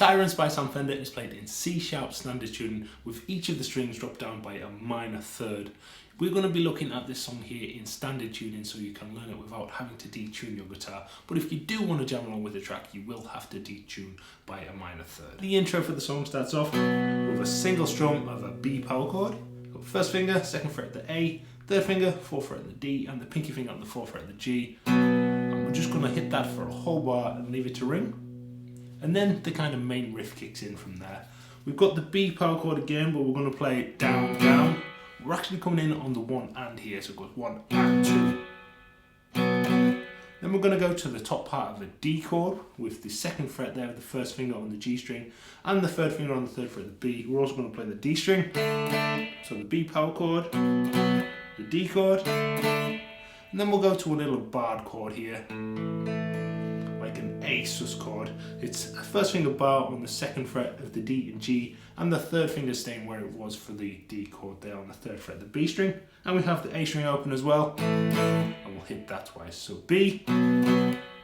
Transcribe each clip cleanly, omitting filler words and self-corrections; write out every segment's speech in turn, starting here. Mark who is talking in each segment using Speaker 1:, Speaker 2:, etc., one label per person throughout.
Speaker 1: Tyrants by Sam Fender is played in C-sharp standard tuning with each of the strings dropped down by a minor third. We're going to be looking at this song here in standard tuning so you can learn it without having to detune your guitar. But if you do want to jam along with the track, you will have to detune by a minor third. The intro for the song starts off with a single strum of a B power chord. Got first finger, second fret of the A, third finger, fourth fret of the D, and the pinky finger on the fourth fret of the G. And we're just going to hit that for a whole bar and leave it to ring. And then the kind of main riff kicks in from there. We've got the B power chord again, but we're going to play it down, down. We're actually coming in on the 1 and here, so it goes 1 and 2. Then we're going to go to the top part of a D chord with the second fret there, the first finger on the G string, and the third finger on the third fret of the B. We're also going to play the D string, so the B power chord, the D chord, and then we'll go to a little barred chord here, like an A sus chord. It's a first finger bar on the second fret of the D and G, and the third finger staying where it was for the D chord there on the third fret of the B string. And we have the A string open as well, and we'll hit that twice. So B,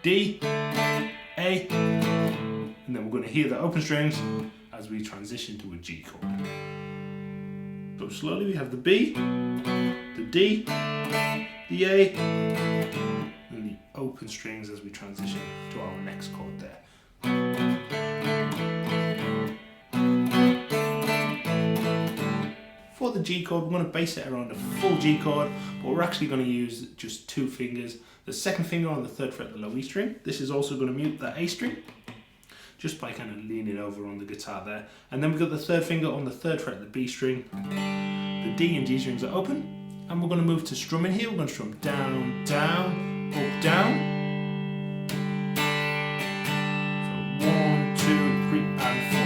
Speaker 1: D, A, and then we're going to hear the open strings as we transition to a G chord. So slowly we have the B, the D, the A, and the open strings as we transition to our next chord there. For the G chord, we're going to base it around a full G chord, but we're actually going to use just 2 fingers. The second finger on the third fret of the low E string. This is also going to mute that A string, just by kind of leaning over on the guitar there. And then we've got the third finger on the third fret of the B string. The D and G strings are open, and we're going to move to strumming here. We're going to strum down, down, up, down. So 1, 2, 3, and 4.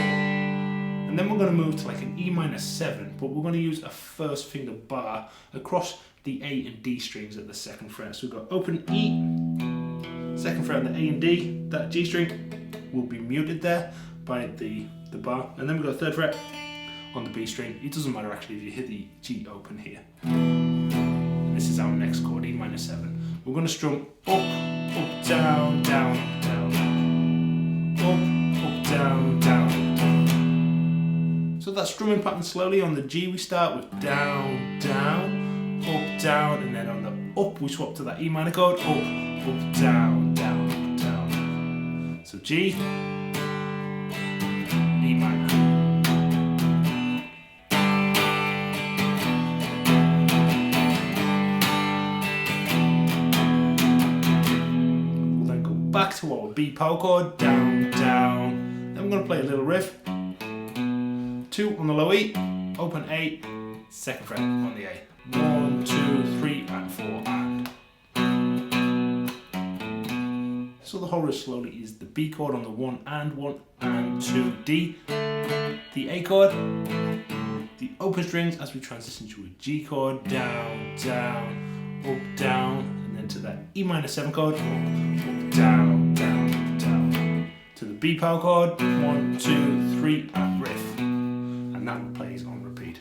Speaker 1: And then we're going to move to like an E minor 7, but we're going to use a first finger bar across the A and D strings at the second fret. So we've got open E, second fret of the A and D, that G string will be muted there by the bar. And then we've got third fret on the B string. It doesn't matter actually if you hit the G open here. This is our next chord, E minor 7. We're going to strum up, up, down, down, down, up, down, down. So that strumming pattern slowly on the G we start with down, down, up, down, and then on the up we swap to that E minor chord, up, down, down, down. So G, E minor. We'll then go back to our B power chord, down, down. Then we're going to play a little riff. 2 on the low E, open A, second fret on the A. 1, 2, 3, and 4, and. So the whole riff slowly is the B chord on the 1 and 2, D, the A chord, the open strings as we transition to a G chord, down, down, up, down, and then to that E minor 7 chord, up, down, down, down, to the B power chord, 1, 2, 3, and riff. And that plays on repeat.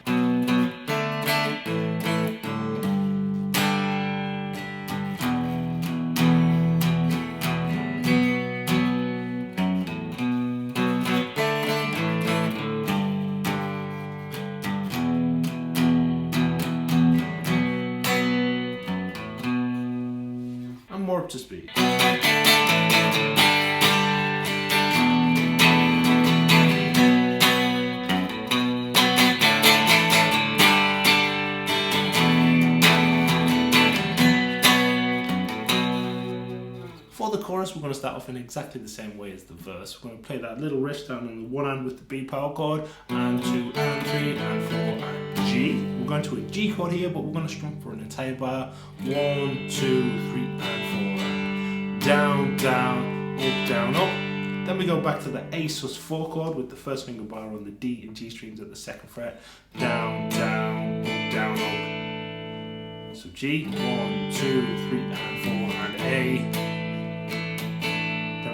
Speaker 1: I'm more up to speed. For the chorus, we're going to start off in exactly the same way as the verse. We're going to play that little riff down on the 1 hand with the B power chord, and 2 and 3 and 4 and G. We're going to a G chord here, but we're going to strum for an entire bar. 1, 2, 3 and 4 and down, down, up, down, up. Then we go back to the A sus 4 chord with the first finger bar on the D and G strings at the second fret. Down, down, up, down, up. So G, 1, 2, 3 and 4 and A.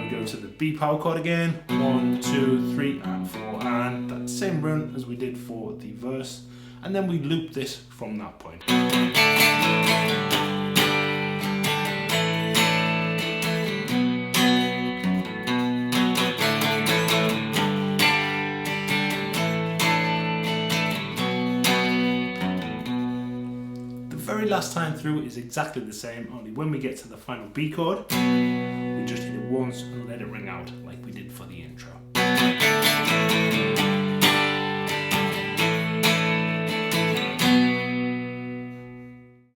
Speaker 1: Go to the B power chord again, 1, 2, 3 and 4, and that same run as we did for the verse, and then we loop this from that point. very last time through is exactly the same, only when we get to the final B chord, we just hit it once and let it ring out like we did for the intro.